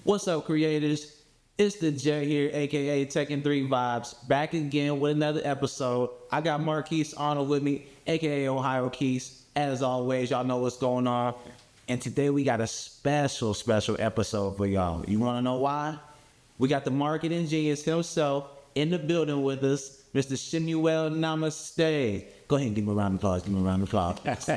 What's up, creators? It's the J here, aka Tekken 3 Vibes, back again with another episode. I got Marquise Arnold with me, aka Ohio Keys. As always, y'all know what's going on. And today we got a special episode for y'all. You want to know why? We got the marketing genius himself in the building with us, Mr. Shemuel Namaste. Go ahead and give him a round of applause.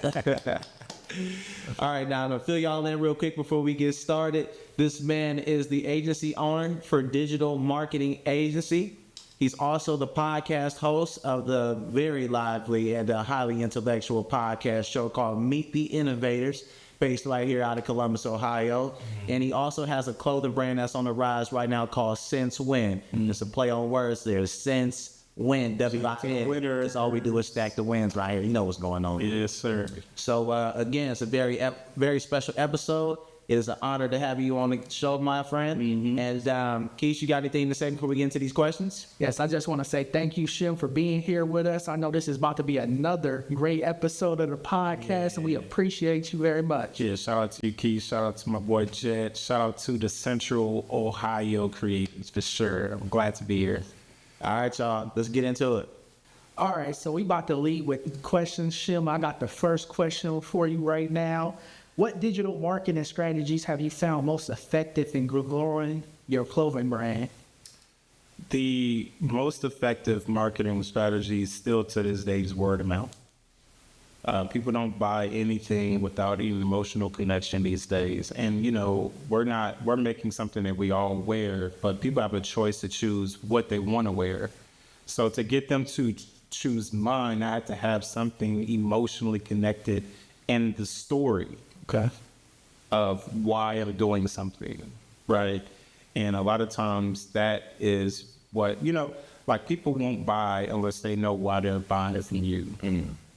All right, now to fill y'all in real quick before we get started, this man is the agency owner for Digital Marketing Agency. He's also the podcast host of the very lively and highly intellectual podcast show called Meet the Innovators, based right here out of Columbus, Ohio. And he also has a clothing brand that's on the rise right now called Since When. It's a play on words there, Since Win, W-I-N. Winner. That's all we do is stack the wins right here. You know what's going on. Yes, sir. So, again, it's a very special episode. It is an honor to have you on the show, my friend. And, Keith, you got anything to say before we get into these questions? Yes, I just want to say thank you, Shem, for being here with us. I know this is about to be another great episode of the podcast, and we appreciate you very much. Yeah, shout out to you, Keith. Shout out to my boy, Jet. Shout out to the Central Ohio creators, for sure. I'm glad to be here. All right, y'all. Let's get into it. All right, so we about to lead with questions. Shem, I got the first question for you right now. What digital marketing strategies have you found most effective in growing your clothing brand? The most effective marketing strategy still to this day is word of mouth. People don't buy anything without an emotional connection these days. And, you know, we're making something that we all wear, but people have a choice to choose what they want to wear. So to get them to choose mine, I had to have something emotionally connected in the story of why I'm doing something, right? And a lot of times that is what, you know, like people won't buy unless they know why they're buying it from you.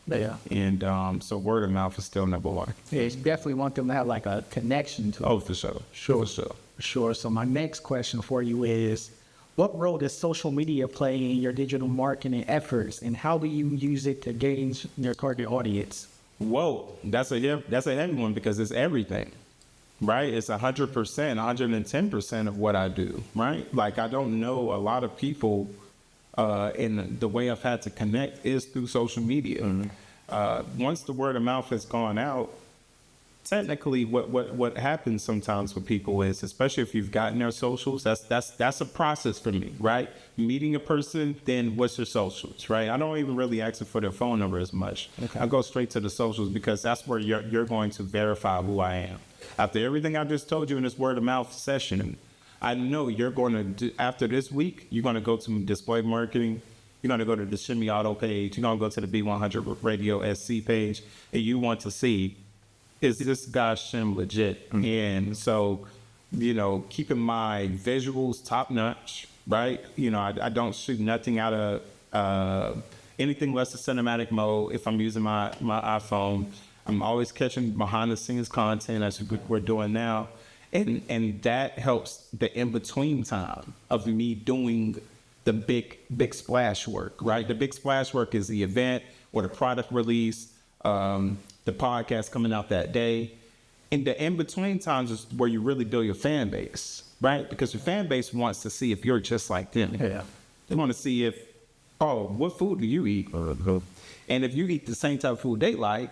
Yeah. And so word of mouth is still number one. Yeah, you definitely want them to have like a connection to it. Oh, for sure. For sure. Sure. So my next question for you is, what role does social media play in your digital marketing efforts, and how do you use it to gauge your target audience? Whoa, that's a heavy one because it's everything, right? It's 100%, 110% of what I do, right? Like I don't know a lot of people, and the way I've had to connect is through social media. Once the word of mouth has gone out, technically what happens sometimes with people is, especially if you've gotten their socials, that's a process for me, right? Meeting a person, then what's your socials, right? I don't even really ask for their phone number as much. I go straight to the socials because that's where you're going to verify who I am. After everything I just told you in this word of mouth session, I know you're going to do, after this week, you're going to go to display marketing. You're going to go to the Shimmy Auto page. You're going to go to the B100 Radio SC page, and you want to see, is this guy Shem legit? And so, you know, keeping my visuals top notch, right? You know, I don't shoot nothing out of anything less than cinematic mode. If I'm using my iPhone, I'm always catching behind the scenes content as we're doing now. And that helps the in-between time of me doing the big splash work, right? The big splash work is the event or the product release, the podcast coming out that day. And the in-between times is where you really build your fan base, right? Because your fan base wants to see if you're just like them. Yeah. They want to see if, oh, what food do you eat? And if you eat the same type of food they like,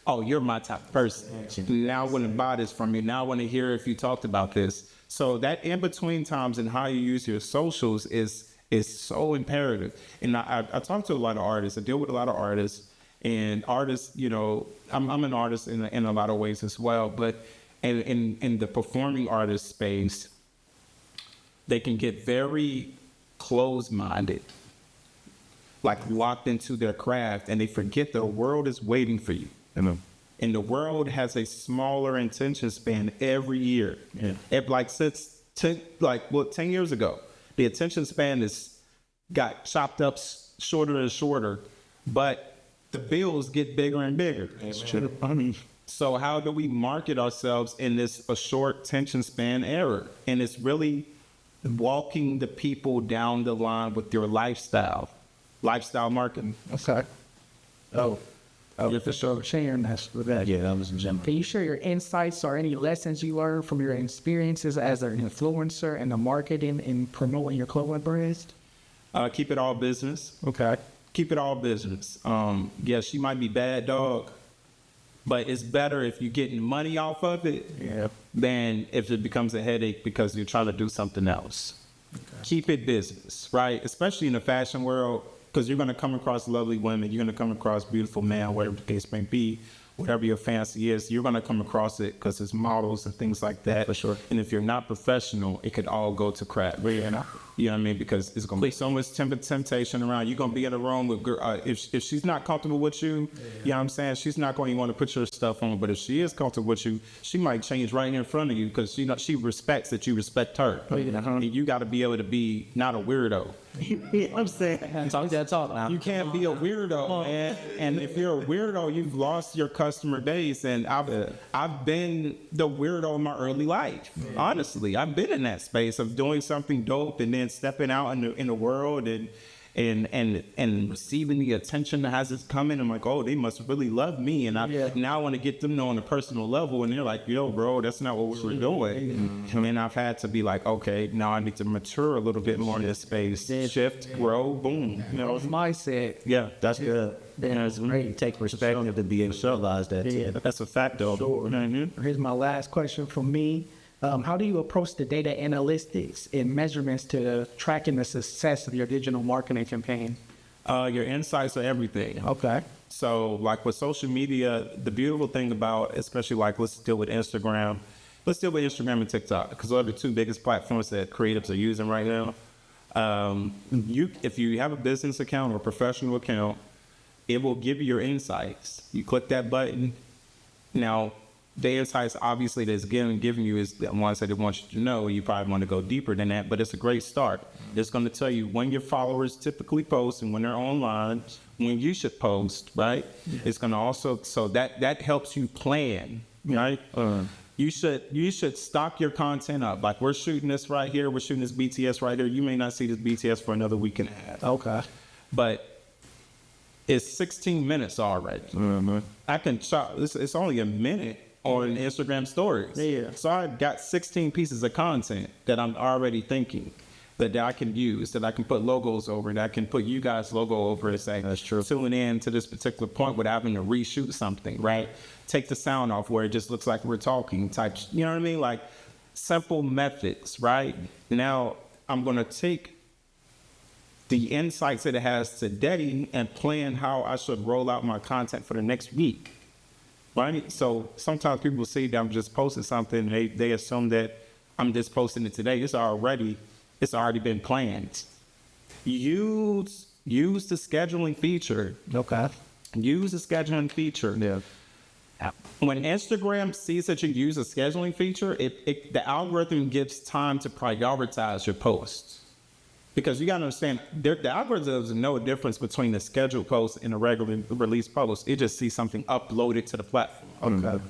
oh, you're my type of person. Now I want to buy this from you. Now I want to hear if you talked about this. So that in-between times and how you use your socials is so imperative. And I talk to a lot of artists. I deal with a lot of artists. And artists, you know, I'm an artist in a lot of ways as well. But And in the performing artist space, they can get very closed-minded, like locked into their craft, and they forget the world is waiting for you. And the world has a smaller attention span every year. Like since 10 years ago, the attention span got chopped up shorter and shorter, but the bills get bigger and bigger. So how do we market ourselves in this a short attention span era? And it's really walking the people down the line with your lifestyle marketing. Okay. For sure. Sharing that. Yeah, that was a gem. Can you share your insights or any lessons you learned from your experiences as an influencer in the marketing and promoting your clothing brands? Keep it all business. Okay. Keep it all business. Yeah, she might be bad dog, but it's better if you're getting money off of it than if it becomes a headache because you're trying to do something else. Okay. Keep it business, right? Especially in the fashion world, because you're going to come across lovely women, you're going to come across beautiful men, whatever the case may be, whatever your fancy is, you're going to come across it because it's models and things like that. For sure. And if you're not professional, it could all go to crap. You know what I mean? Because it's going to be so much temptation around. You're going to be in a room with girl. If she's not comfortable with you, you know what I'm saying? She's not going to want to put your stuff on. But if she is comfortable with you, she might change right in front of you because she respects that you respect her. And you got to be able to be not a weirdo. You know what I'm saying? Talk that talk now. You can't be a weirdo, man. And if you're a weirdo, you've lost your customer base. And I've been the weirdo in my early life. Honestly, I've been in that space of doing something dope and then stepping out in the world and receiving the attention as it's coming. I'm like, oh, they must really love me, and now I want to get them to know on a personal level. And they're like, yo, bro, that's not what we were doing. And I've had to be like, okay, now I need to mature a little bit more in this space, shift, grow, boom. You know, It's mindset. yeah, That's good. Yeah, it's great. Take perspective to be able to realize that. Yeah. that's a fact, though. Sure. Here's my last question from me. How do you approach the data analytics and measurements to tracking the success of your digital marketing campaign? Your insights are everything. Okay. So, like with social media, the beautiful thing about, especially like let's deal with Instagram and TikTok, because those are the two biggest platforms that creatives are using right now. If you have a business account or a professional account, it will give you your insights. You click that button. Now, the insights obviously that's giving you is the ones that it wants you to know. You probably want to go deeper than that, but it's a great start. It's going to tell you when your followers typically post and when they're online, when you should post, right? It's going to also, so that helps you plan, right? You should stock your content up. Like we're shooting this right here, we're shooting this BTS right here. You may not see this BTS for another week and a half. Okay. But it's 16 minutes already. I can chop, it's only a minute on Instagram stories. Yeah. So I got 16 pieces of content that I'm already thinking that I can use, that I can put logos over, that I can put you guys' logo over and say, that's true. Tune in to this particular point without having to reshoot something, right? Take the sound off where it just looks like we're talking type, you know what I mean? Like simple methods, right? Now I'm going to take the insights that it has today and plan how I should roll out my content for the next week. Right? So sometimes people see that I'm just posting something and they assume that I'm just posting it today. It's already been planned. Use the scheduling feature. Okay. Use the scheduling feature. Yeah. When Instagram sees that you use a scheduling feature, the algorithm gives time to prioritize your posts. Because you got to understand, the algorithm doesn't know the difference between a scheduled post and a regular release post. It just sees something uploaded to the platform. Okay.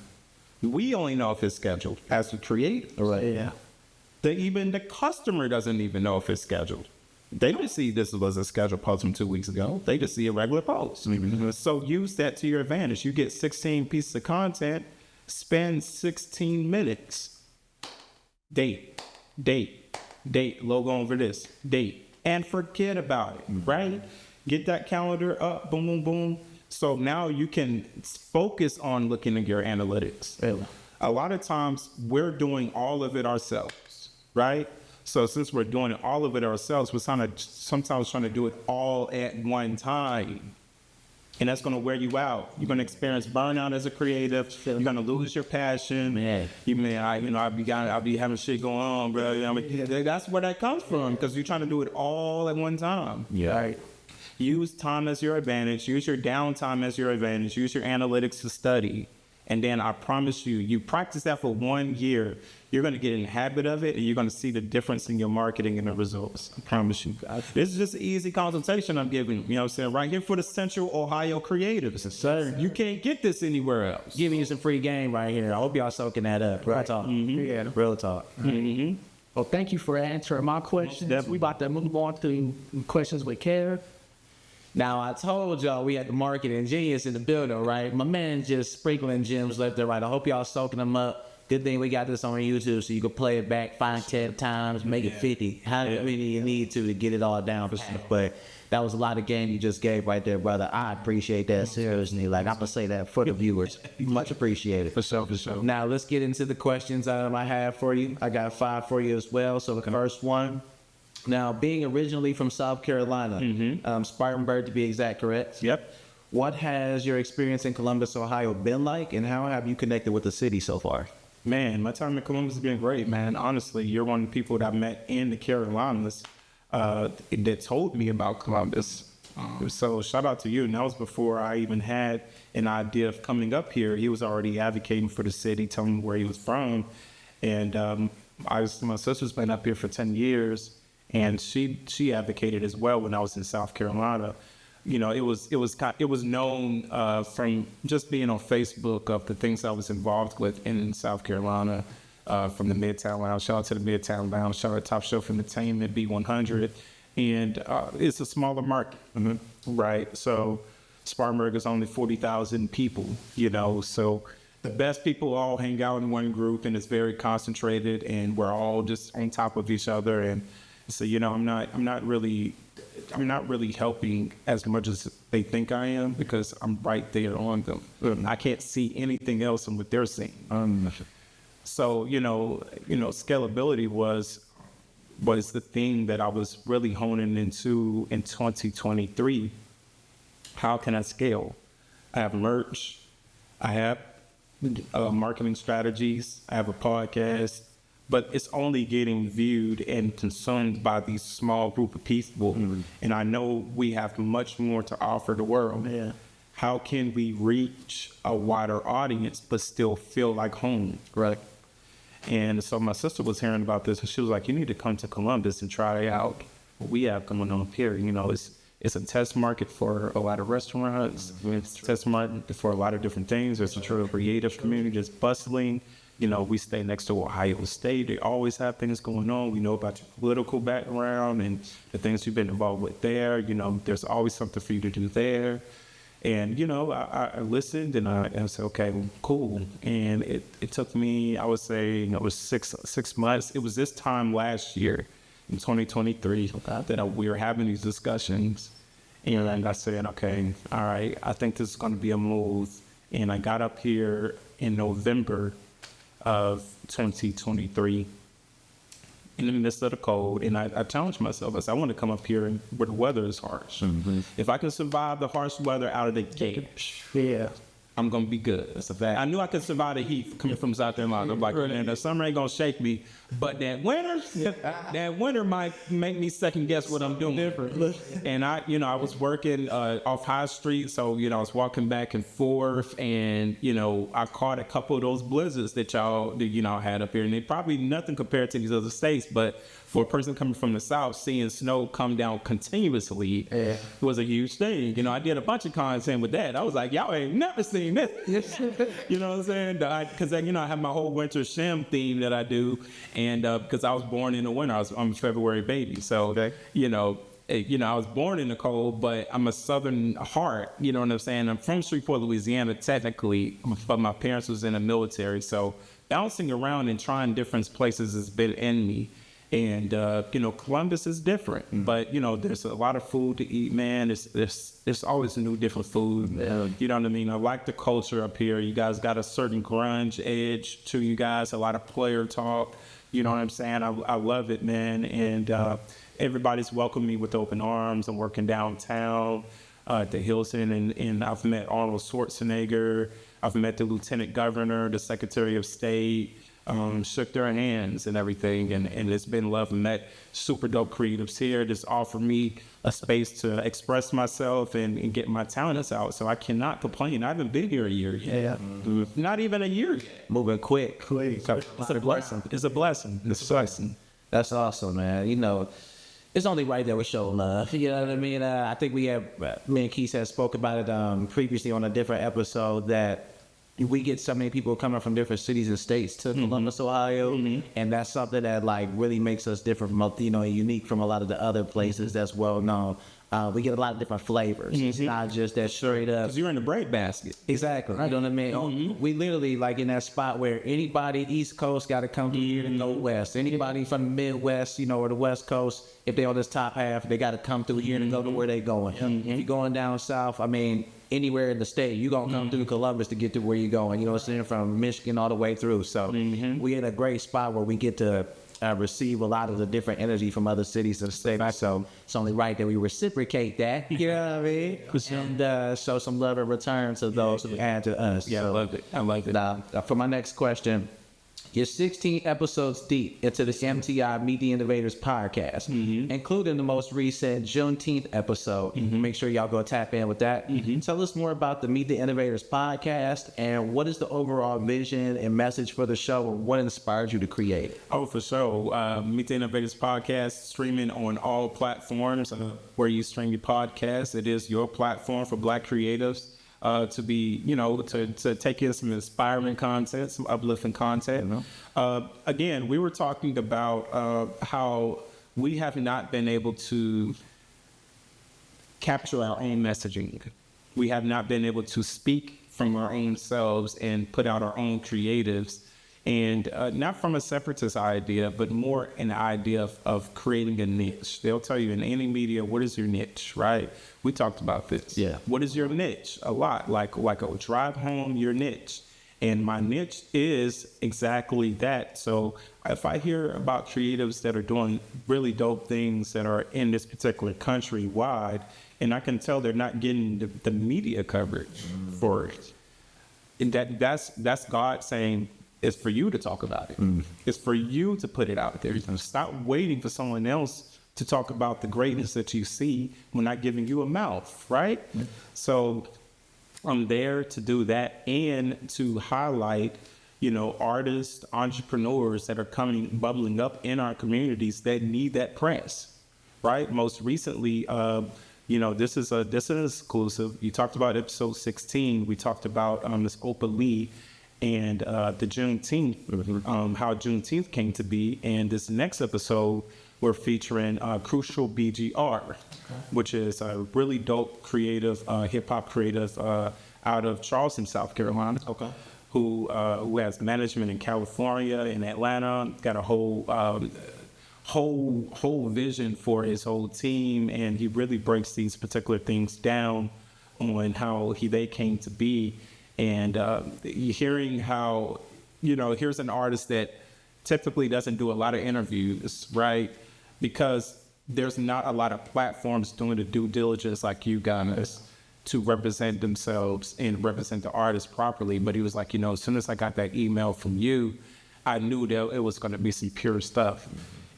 We only know if it's scheduled as the creator. Right. Yeah. Even the customer doesn't even know if it's scheduled. They don't see this was a scheduled post from 2 weeks ago. They just see a regular post. So use that to your advantage. You get 16 pieces of content, spend 16 minutes. Date, logo over this, date, and forget about it, right? Get that calendar up, boom, boom, boom. So now you can focus on looking at your analytics. Really? A lot of times we're doing all of it ourselves, right? So since we're doing all of it ourselves, we're sometimes trying to do it all at one time. And that's going to wear you out. You're going to experience burnout as a creative. You're going to lose your passion. Man. I'll be having shit going on, bro. You know what I mean? That's where that comes from, because you're trying to do it all at one time. Yeah. Right? Use time as your advantage. Use your downtime as your advantage. Use your analytics to study. And then I promise you, you practice that for 1 year, you're going to get in the habit of it, and you're going to see the difference in your marketing and the results. I promise you. This is just an easy consultation I'm giving you. You know what I'm saying? Right here for the Central Ohio creatives. Sir. You can't get this anywhere else. Giving you some free game right here. I hope y'all soaking that up. Real talk. Yeah. Real talk. Well, thank you for answering my questions. We about to move on to questions with Kev. Now, I told y'all we had the marketing genius in the building, right? My man just sprinkling gems left and right. I hope y'all soaking them up. Good thing we got this on YouTube so you can play it back 5, 10 times, make it 50. How many you need to get it all down. But that was a lot of game you just gave right there, brother. I appreciate that seriously. Like, I'm going to say that for the viewers. Much appreciated. For sure. Now, let's get into the questions I have for you. I got 5 for you as well. So the first one. Now, being originally from South Carolina, Spartanburg to be exact, correct? Yep. What has your experience in Columbus, Ohio been like, and how have you connected with the city so far? Man, my time in Columbus has been great, man. Honestly, you're one of the people that I met in the Carolinas that told me about Columbus. So shout out to you. And that was before I even had an idea of coming up here. He was already advocating for the city, telling me where he was from. And my sister's been up here for 10 years. And she advocated as well when I was in South Carolina. You know, it was known from just being on Facebook of the things I was involved with in South Carolina, from the Midtown Lounge. Shout out to the Midtown Lounge. Shout out to Top Shelf Entertainment, B100, and it's a smaller market, right? So Spartanburg is only 40,000 people. You know, so the best people all hang out in one group, and it's very concentrated, and we're all just on top of each other. And so, you know, I'm not really helping as much as they think I am, because I'm right there on them. I can't see anything else than what they're seeing. So, you know, scalability was the thing that I was really honing into in 2023. How can I scale? I have merch. I have marketing strategies. I have a podcast. But it's only getting viewed and consumed by these small group of people. And I know we have much more to offer the world. Yeah. How can we reach a wider audience but still feel like home? Right. And so my sister was hearing about this, and she was like, you need to come to Columbus and try out what we have going on up here. You know, it's a test market for a lot of restaurants. It's a test market for a lot of different things. There's a true creative community that's bustling. You know, we stay next to Ohio State. They always have things going on. We know about your political background and the things you've been involved with there. You know, there's always something for you to do there. And, you know, I listened, and I said, okay, well, cool. And it took me, I would say, you know, it was six months. It was this time last year in 2023 that we were having these discussions. And I said, okay, all right, I think this is going to be a move. And I got up here in November of 2023 in the midst of the cold, and I challenged myself. I said, I want to come up here where the weather is harsh. If I can survive the harsh weather out of the gate, I'm gonna be good. That's a fact. I knew I could survive the heat coming from South Carolina. I'm like, man, the summer ain't gonna shake me, but that winter might make me second guess what I'm doing. And I was working off High Street, so I was walking back and forth, and I caught a couple of those blizzards that y'all had up here, and they probably nothing compared to these other states, but for a person coming from the South, seeing snow come down continuously was a huge thing. I did a bunch of content with that. I was like, y'all ain't never seen this. You know what I'm saying? Because I have my whole winter Shem theme that I do, and because I was born in the winter, I'm a February baby, so I was born in the cold, but I'm a Southern heart. You know what I'm saying? I'm from Shreveport, Louisiana, technically, but my parents was in the military, so bouncing around and trying different places has been in me. And Columbus is different, but there's a lot of food to eat, man. There's always new different food. You know what I mean? I like the culture up here. You guys got a certain grunge edge to you guys. A lot of player talk. You know what I'm saying? I love it, man. And everybody's welcomed me with open arms. I'm working downtown. at the Hilton, and I've met Arnold Schwarzenegger. I've met the Lieutenant Governor, the Secretary of State, shook their hands and everything, and it's been love. Met super dope creatives here. Just offered me a space to express myself and get my talents out. So I cannot complain. I haven't been here a year yet. Yeah. Not even a year yet. Moving quick. It's a blessing. It's a blessing. It's a blessing. That's awesome, man. You know, it's only right that we show love. You know what I mean? I think me and Keith had spoke about it previously on a different episode, that we get so many people coming from different cities and states to Columbus, Ohio, and that's something that like really makes us different from, you know, unique from a lot of the other places that's well known. We get a lot of different flavors. It's not just that straight up. Because you're in the bread basket. Exactly. You know what I mean? We literally like in that spot where anybody East Coast got to come through here to go west. Anybody from the Midwest, you know, or the West Coast, if they on this top half, they got to come through here to go to where they going. If you're going down south, I mean, anywhere in the state, you're going to come through Columbus to get to where you're going. You know what I'm saying? From Michigan all the way through. So we in a great spot where we get to receive a lot of the different energy from other cities and states. So it's only right that we reciprocate that. You know what I mean? And show some love in return to those who add to us. Yeah, so, I love it. I like it. Now, for my next question, you're 16 episodes deep into the MTI Meet the Innovators podcast, including the most recent Juneteenth episode. Make sure y'all go tap in with that. Tell us more about the Meet the Innovators podcast, and what is the overall vision and message for the show, and what inspired you to create it? Oh, for sure. Meet the Innovators podcast, streaming on all platforms where you stream your podcast. It is your platform for Black creatives. To be, you know, to take in some inspiring content, some uplifting content. Again, we were talking about how we have not been able to capture our own messaging. We have not been able to speak from our own selves and put out our own creatives. And not from a separatist idea, but more an idea of creating a niche. They'll tell you in any media, what is your niche, right? We talked about this. Yeah. What is your niche? A lot, like a drive home your niche. And my niche is exactly that. So if I hear about creatives that are doing really dope things that are in this particular country wide, and I can tell they're not getting the media coverage for it, and that's God saying, it's for you to talk about it. It's for you to put it out there. Stop waiting for someone else to talk about the greatness that you see. We're not giving you a mouth, right? So I'm there to do that and to highlight, you know, artists, entrepreneurs that are bubbling up in our communities that need that press, right? Most recently, you know, this is an exclusive. You talked about episode 16. We talked about the Scopa Lee and the Juneteenth, how Juneteenth came to be. And this next episode, we're featuring Crucial BGR, which is a really dope creative, hip-hop creative out of Charleston, South Carolina, who has management in California, in Atlanta, got a whole vision for his whole team, and he really breaks these particular things down on how they came to be. And hearing how, you know, here's an artist that typically doesn't do a lot of interviews, right? Because there's not a lot of platforms doing the due diligence like you guys to represent themselves and represent the artist properly. But he was like, you know, as soon as I got that email from you, I knew that it was going to be some pure stuff.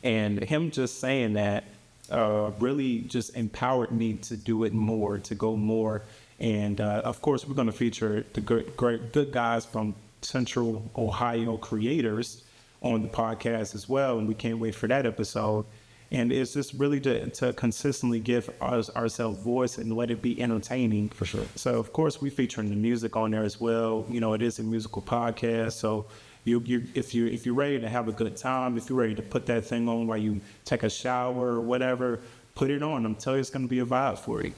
And him just saying that really just empowered me to do it more, to go more. And of course, we're going to feature the good guys from Central Ohio creators on the podcast as well. And we can't wait for that episode. And it's just really to consistently give ourselves voice and let it be entertaining. For sure. So, of course, we're featuring the music on there as well. You know, it is a musical podcast. So if you're ready to have a good time, if you're ready to put that thing on while you take a shower or whatever, put it on. I'm telling you, it's going to be a vibe for you.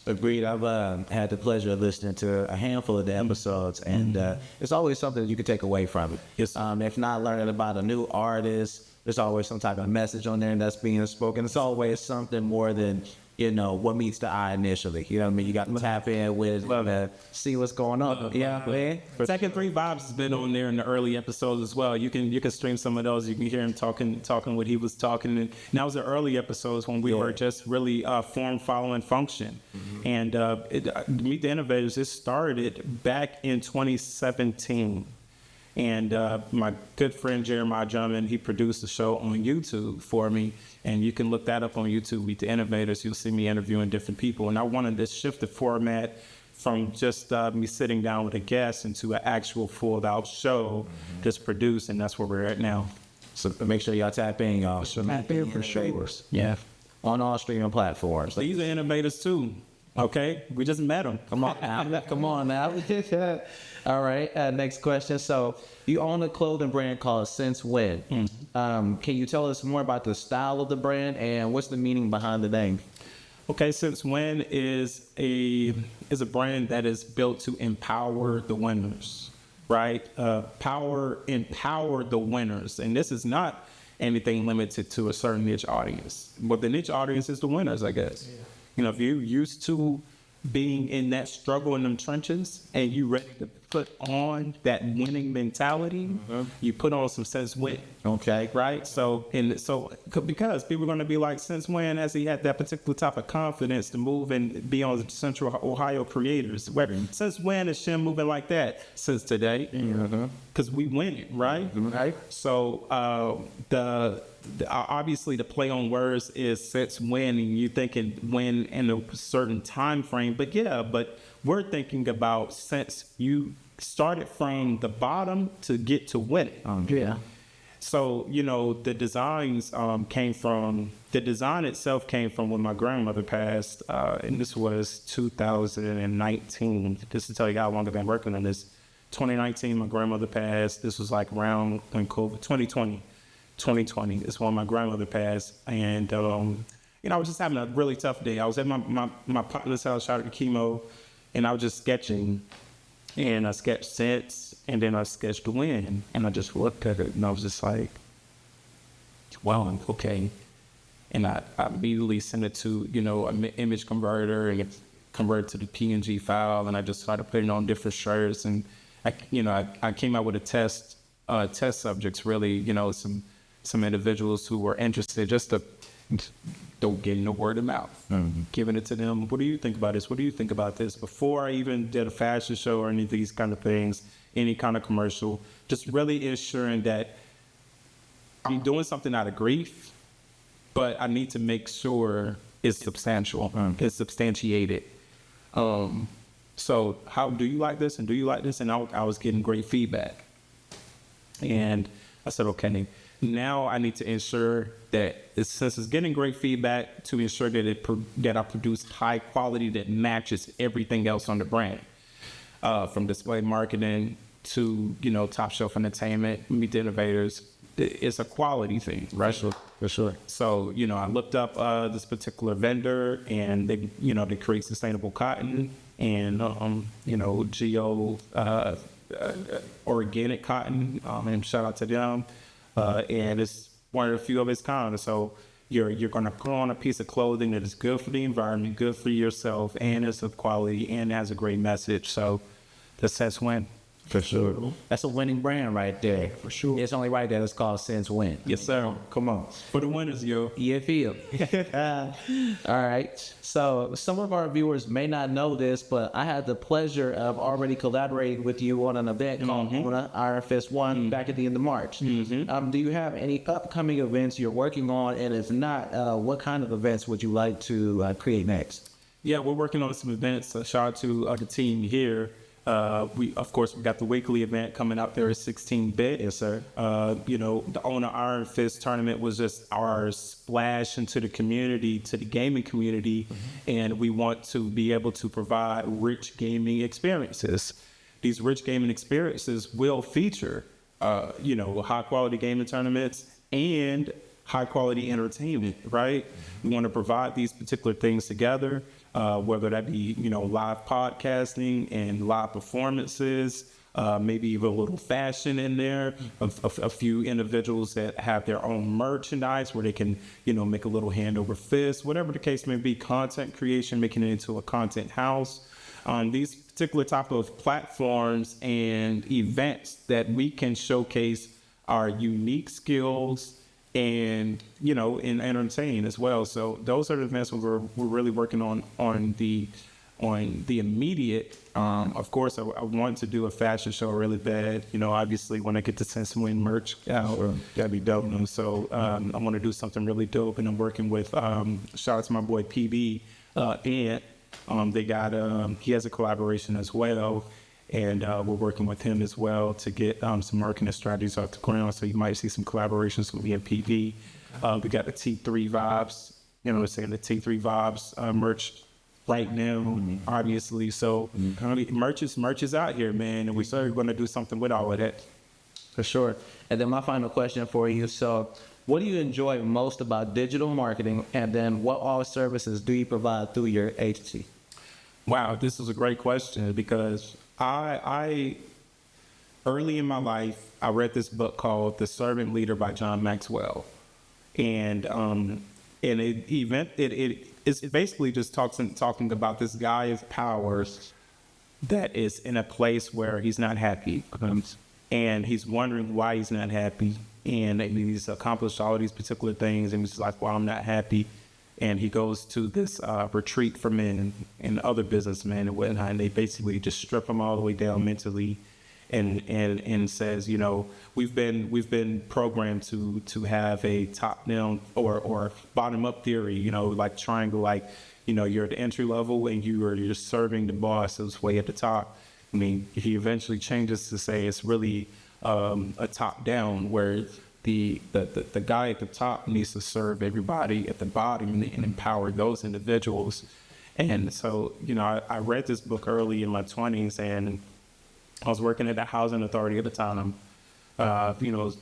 Agreed. I've had the pleasure of listening to a handful of the episodes, and it's always something that you can take away from it. Yes. If not learning about a new artist there's always some type of message on there that's being spoken. It's always something more than, you know, what meets the eye initially. You know what I mean? You got to tap in with, see what's going on. Yeah, man. Second Three Vibes has been on there in the early episodes as well. You can stream some of those. You can hear him talking what he was talking. And that was the early episodes when we were just really form, follow, and function. And Meet the Innovators, it started back in 2017. And my good friend Jeremiah Drummond, he produced the show on YouTube for me. And you can look that up on YouTube, Meet the Innovators. You'll see me interviewing different people. And I wanted to shift the format from just me sitting down with a guest into an actual full-out show just produced. And that's where we're at now. So make sure y'all tap in, y'all. Tap in for sure. Yeah. On all streaming platforms. These are innovators too. Okay, we just met them. Come on now. Come on now. All right. Next question. So you own a clothing brand called Since When. Can you tell us more about the style of the brand and what's the meaning behind the name? Okay, Since When is a brand that is built to empower the winners, right? Empower the winners, and this is not anything limited to a certain niche audience. But the niche audience is the winners, I guess. Yeah. You know, if you're used to being in that struggle in them trenches and you ready to put on that winning mentality, you put on some Since When. Okay, right? So because people are going to be like, since when has he had that particular type of confidence to move and be on the Central Ohio Creators? Since when is Shem moving like that? Since today. Because we win it, right? Right. So obviously the play on words is since when, and you thinking when in a certain time frame, but we're thinking about since you started from the bottom to get to winning. So, you know, the designs the design itself came from when my grandmother passed, and this was 2019. Just to tell you how long I've been working on this. 2019, my grandmother passed. This was like around when COVID, 2020 is when my grandmother passed. And, you know, I was just having a really tough day. I was at my partner's house, shot at chemo, and I was just sketching. And I sketched Since, and then I sketched When. And I just looked at it, and I was just like, wow, okay. And I immediately sent it to, you know, an image converter, and it converted to the PNG file, and I just started putting on different shirts. And, I came out with test subjects, really, you know, some individuals who were interested just to getting the word of mouth, giving it to them. What do you think about this? What do you think about this? Before I even did a fashion show or any of these kind of things, any kind of commercial, just really ensuring that I'm doing something out of grief, but I need to make sure it's substantial, it's substantiated. So how do you like this? And do you like this? And I was getting great feedback. And I said, okay, now I need to ensure that since it's getting great feedback, to ensure that I produce high quality that matches everything else on the brand, from display marketing to, you know, top shelf entertainment, Meet the Innovators. It's a quality thing, right? For sure. So, you know, I looked up this particular vendor, and they create sustainable cotton and, you know, organic cotton, and shout out to them. And it's one of the few of its kind. So you're going to put on a piece of clothing that is good for the environment, good for yourself, and it's of quality, and has a great message. So that's Since When. For sure. That's a winning brand right there. For sure. It's only right there. It's called Since When. Yes, sir. Come on. For the winners, yo. You feel. All right. So some of our viewers may not know this, but I had the pleasure of already collaborating with you on an event called Iron Fist 1 back at the end of March. Do you have any upcoming events you're working on? And if not, what kind of events would you like to create next? Yeah, we're working on some events. Shout out to the team here. We got the weekly event coming out there at 16-bit. Yes, sir. You know, the Owner Iron Fist tournament was just our splash into the community, to the gaming community, and we want to be able to provide rich gaming experiences. These rich gaming experiences will feature, you know, high-quality gaming tournaments and high-quality entertainment, right? We want to provide these particular things together. Whether that be, you know, live podcasting and live performances, maybe even a little fashion in there, a few individuals that have their own merchandise where they can, make a little hand over fist, whatever the case may be, content creation, making it into a content house. On these particular type of platforms and events that we can showcase our unique skills and, and entertain as well. So those are the events we're really working on the immediate. Of course, I want to do a fashion show really bad. Obviously, when I get the sense when merch out, that'd be dope. So I want to do something really dope, and I'm working with shout out to my boy PB and they got he has a collaboration as well, and we're working with him as well to get some marketing strategies off the ground. So you might see some collaborations with me and PB. We got the T3 vibes. The T3 vibes merch right now, obviously. So merch is out here, man, and we're certainly going to do something with all of that. For sure. And then my final question for you. So what do you enjoy most about digital marketing? And then what all services do you provide through your agency? Wow, this is a great question because I early in my life, I read this book called The Servant Leader by John Maxwell. And it's basically just talking about this guy of powers that is in a place where he's not happy. And he's wondering why he's not happy. And he's accomplished all of these particular things. And he's like, well, I'm not happy. And he goes to this retreat for men and other businessmen and whatnot. And they basically just strip him all the way down mentally and says, we've been programmed to have a top down or bottom up theory, like triangle, like, you're at the entry level and you're serving the boss who's way at the top. I mean, he eventually changes to say it's really a top down where the guy at the top needs to serve everybody at the bottom and empower those individuals. And so, I read this book early in my 20s, and I was working at the housing authority at the time,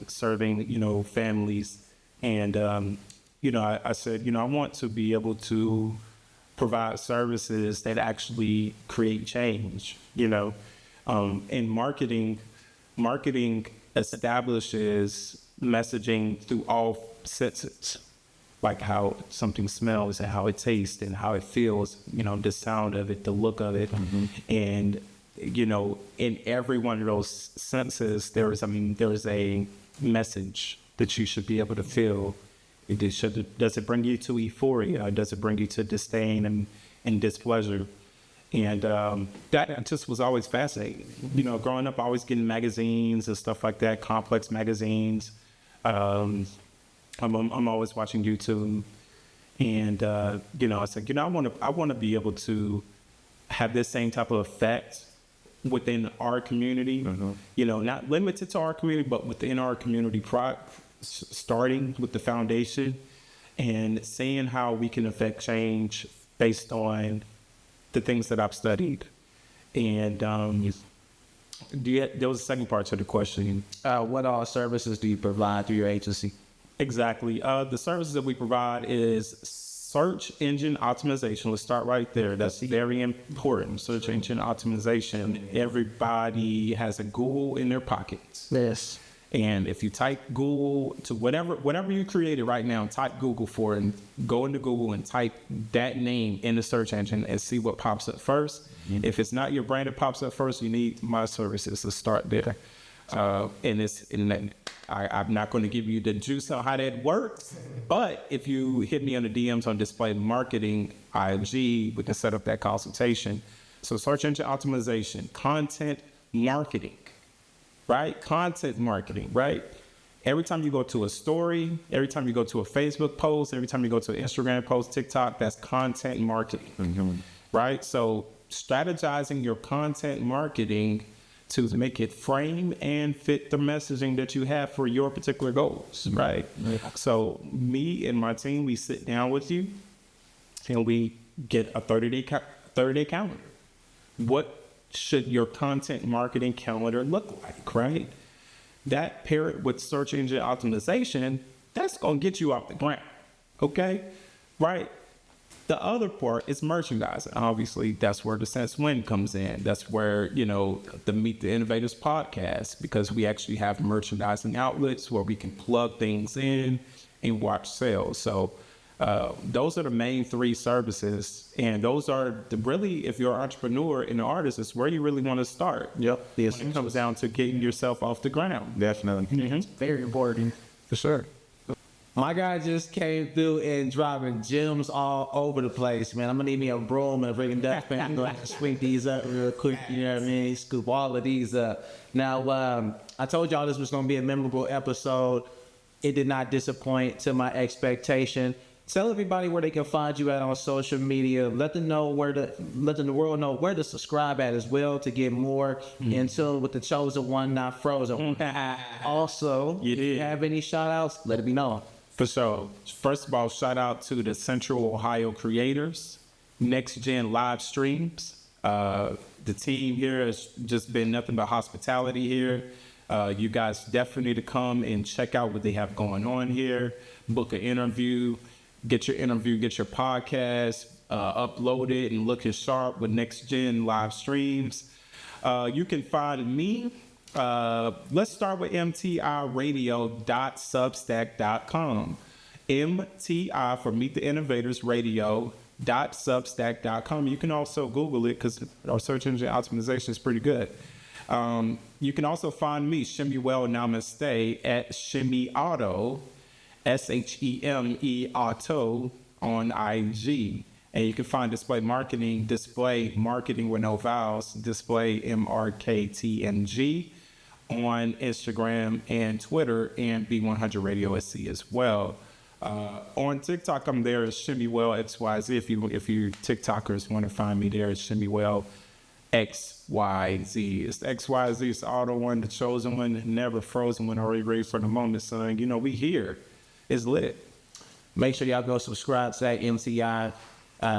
serving, families. And, I said, I want to be able to provide services that actually create change, and marketing establishes messaging through all senses, like how something smells and how it tastes and how it feels, the sound of it, the look of it. And, in every one of those senses, there is a message that you should be able to feel. Does it bring you to euphoria? Does it bring you to disdain and displeasure? And that just was always fascinating. Growing up, always getting magazines and stuff like that, complex magazines. I'm always watching YouTube, and it's like, I want to be able to have this same type of effect within our community. Not limited to our community, but within our community, starting with the foundation and seeing how we can affect change based on the things that I've studied. And there was a second part to the question. What all services do you provide through your agency? Exactly. The services that we provide is search engine optimization. Let's start right there. That's very important. Search engine optimization. Everybody has a Google in their pockets. Yes. And if you type Google to whatever you created right now, type Google for it, and go into Google and type that name in the search engine and see what pops up first. If it's not your brand that pops up first, you need my services to start there. I'm not going to give you the juice on how that works, but if you hit me on the DMs on Display Marketing IG, we can set up that consultation. So search engine optimization, content marketing. Right? Content marketing, right? Every time you go to a story, every time you go to a Facebook post, every time you go to an Instagram post, TikTok, that's content marketing, right? So strategizing your content marketing to make it frame and fit the messaging that you have for your particular goals, right? So me and my team, we sit down with you and we get a 30-day calendar. What should your content marketing calendar look like, right? That paired with search engine optimization, that's going to get you off the ground, okay? Right? The other part is merchandising. Obviously, that's where the Sense Win comes in. That's where, the Meet the Innovators podcast, because we actually have merchandising outlets where we can plug things in and watch sales. So those are the main three services. And those are really, if you're an entrepreneur and an artist, it's where you really want to start. Yep. When it comes down to getting yourself off the ground. Definitely. Very important. For sure. My guy just came through and dropping gems all over the place, man. I'm gonna need me a broom and a freaking dustpan. I'm gonna sweep these up real quick, you know what I mean? Scoop all of these up. Now, I told y'all this was gonna be a memorable episode. It did not disappoint to my expectation. Tell everybody where they can find you at on social media. Let the world know where to subscribe at as well to get more in tune with the chosen one, not frozen. Also, if you have any shout outs, let it be known. For sure. First of all, shout out to the Central Ohio creators, Next Gen live streams. The team here has just been nothing but hospitality here. You guys definitely need to come and check out what they have going on here. Book an interview, get your podcast, upload it and look sharp with Next Gen live streams. You can find me. Let's start with mtiradio.substack.com. MTI for Meet the Innovators Radio.substack.com. You can also Google it because our search engine optimization is pretty good. You can also find me, Shemuel Namaste, at Shemi Auto, SHEME Auto on IG. And you can find Display Marketing with no vowels, Display MRKTNG on Instagram and Twitter, and B100 Radio SC as well. On TikTok, I'm there as Shemuel XYZ. If you TikTokers want to find me there, it's Shemuel XYZ. It's the XYZ, it's the auto one, the chosen one, never frozen one, already ready for the moment, son. We here. It's lit. Make sure y'all go subscribe to that MCI.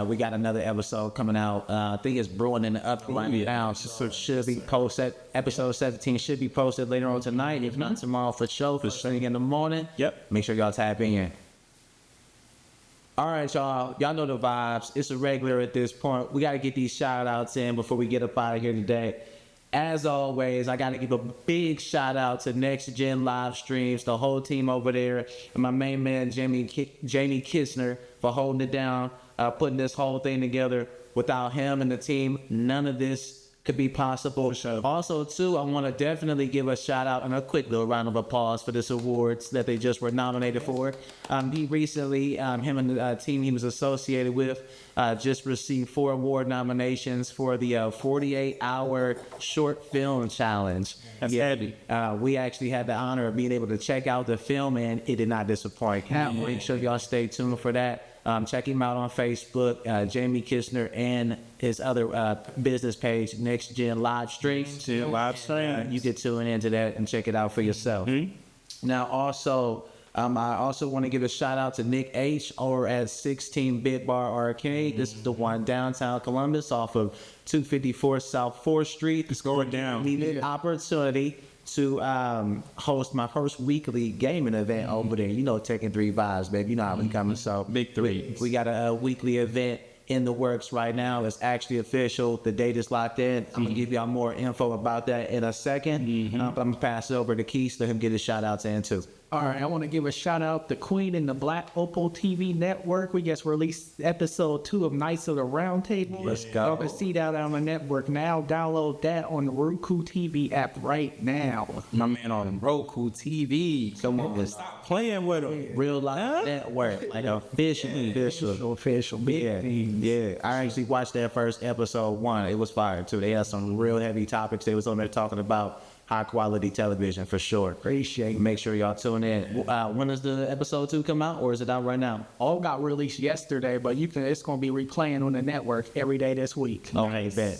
We got another episode coming out. I think it's brewing in the oven right now. So it should be posted. Episode 17 should be posted later on tonight. If not tomorrow, for sure. For starting in the morning. Yep. Make sure y'all tap in. All right, y'all. Y'all know the vibes. It's a regular at this point. We got to get these shout outs in before we get up out of here today. As always, I got to give a big shout out to Next Gen Live Streams, the whole team over there, and my main man, Jamie Kistner, for holding it down, putting this whole thing together. Without him and the team, none of this could be possible. For sure. Also, too, I want to definitely give a shout out and a quick little round of applause for this awards that they just were nominated for. He recently, him and the team he was associated with, just received 4 award nominations for the 48-hour short film challenge. That's heavy. We actually had the honor of being able to check out the film, and it did not disappoint. Make sure y'all stay tuned for that. Check him out on Facebook, Jamie Kistner, and his other business page, Next Gen Live Streams. Live streams. You can tune into that and check it out for yourself. Now, also, I also want to give a shout out to Nick H. over at 16-Bit Bar Arcade. This is the one downtown Columbus off of 254 South 4th Street. It's going down. Needed opportunity to host my first weekly gaming event over there. Taking 3 vibes, baby. You know how we coming. So Big threes. We got a weekly event in the works right now. It's actually official. The date is locked in. I'm gonna give y'all more info about that in a second. But I'm gonna pass it over to Keith so him get his shout outs in too. All right, I want to give a shout out to Queen and the Black Opal TV Network. We just released episode 2 of Knights of the Round Table. Let's go. You can see that on the network now. Download that on the Roku TV app right now. My man on Roku TV. Come on, Stop playing with him. real life network, like official. Yeah. I actually watched that first episode 1. It was fire too. They had some real heavy topics. They was on there talking about high quality television for sure. Appreciate it. Make sure y'all tune in. When does the episode 2 come out, or is it out right now? All got released yesterday, but it's going to be replaying on the network every day this week. Okay, bet.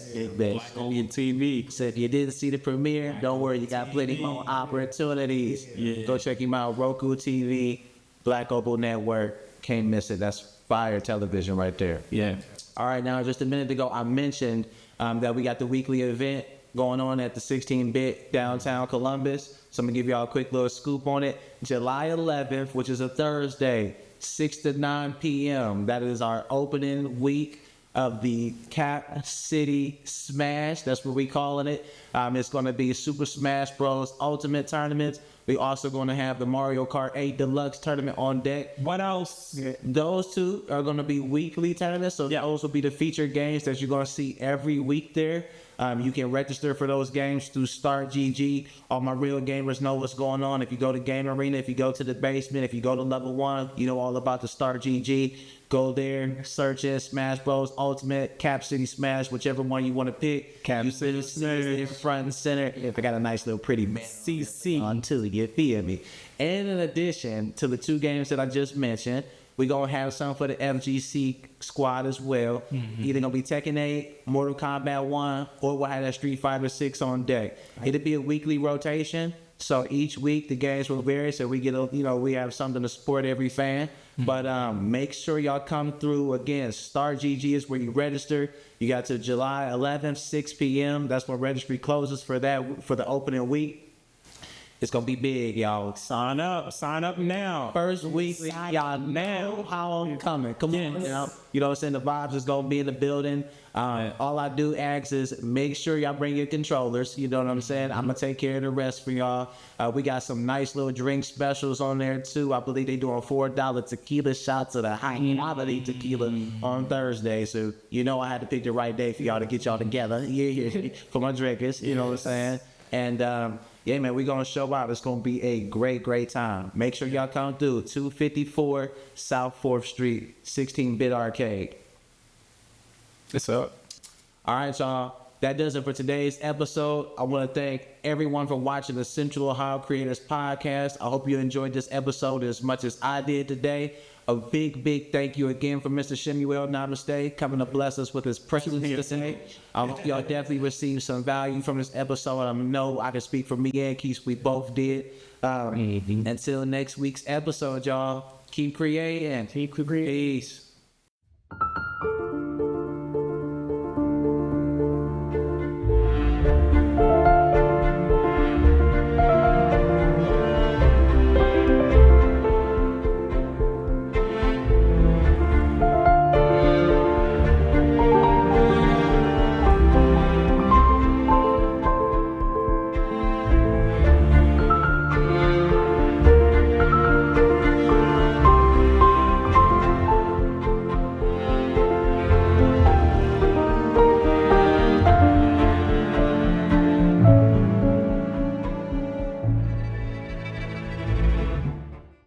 On your TV. So if you didn't see the premiere, don't worry, you got plenty more opportunities. Yeah. Go check him out. Roku TV, Black Opal Network. Can't miss it. That's fire television right there. Yeah. All right, now just a minute ago, I mentioned that we got the weekly event going on at the 16-bit downtown Columbus. So I'm gonna give y'all a quick little scoop on it. July 11th, which is a Thursday, 6 to 9 p.m. That is our opening week of the Cap City Smash. That's what we calling it. It's going to be Super Smash Bros. Ultimate Tournament. We also going to have the Mario Kart 8 Deluxe Tournament on deck. What else? Those two are going to be weekly tournaments. So those will be the featured games that you're going to see every week there. You can register for those games through Start GG. All my real gamers know what's going on. If you go to Game Arena, if you go to the basement, if you go to level 1, you know all about the Start GG. Go there, search it, Smash Bros. Ultimate, Cap City Smash, whichever one you want to pick. Cap City in front and center. If I got a nice little pretty man CC on too, you feel me? And in addition to the 2 games that I just mentioned, we're going to have some for the FGC squad as well. Either going to be Tekken 8, Mortal Kombat 1, or we'll have that Street Fighter 6 on deck. It'll be a weekly rotation. So each week the games will vary. So we get we have something to support every fan. But make sure y'all come through. Again, Star GG is where you register. You got to July 11th, 6 p.m. That's when registry closes for the opening week. It's gonna be big, y'all. Sign up now. First week, y'all know how I'm coming. Come on, you know what I'm saying? The vibes is gonna be in the building. All I do ask is make sure y'all bring your controllers. You know what I'm saying? I'm gonna take care of the rest for y'all. We got some nice little drink specials on there too. I believe they doing $4 tequila shots of the high quality tequila on Thursday. So I had to pick the right day for y'all to get y'all together. Yeah, for my drinkers. You know what I'm saying? And yeah, man, we're going to show out. It's going to be a great, great time. Make sure y'all come through. 254 South 4th Street, 16-bit arcade. It's up. All right, y'all. That does it for today's episode. I want to thank everyone for watching the Central Ohio Creators Podcast. I hope you enjoyed this episode as much as I did today. A big, big thank you again for Mr. Shemuel Namaste coming to bless us with his presence today. I hope y'all definitely received some value from this episode. I know I can speak for me and Keith. We both did. Until next week's episode, y'all. Keep creating. Keep creating. Peace.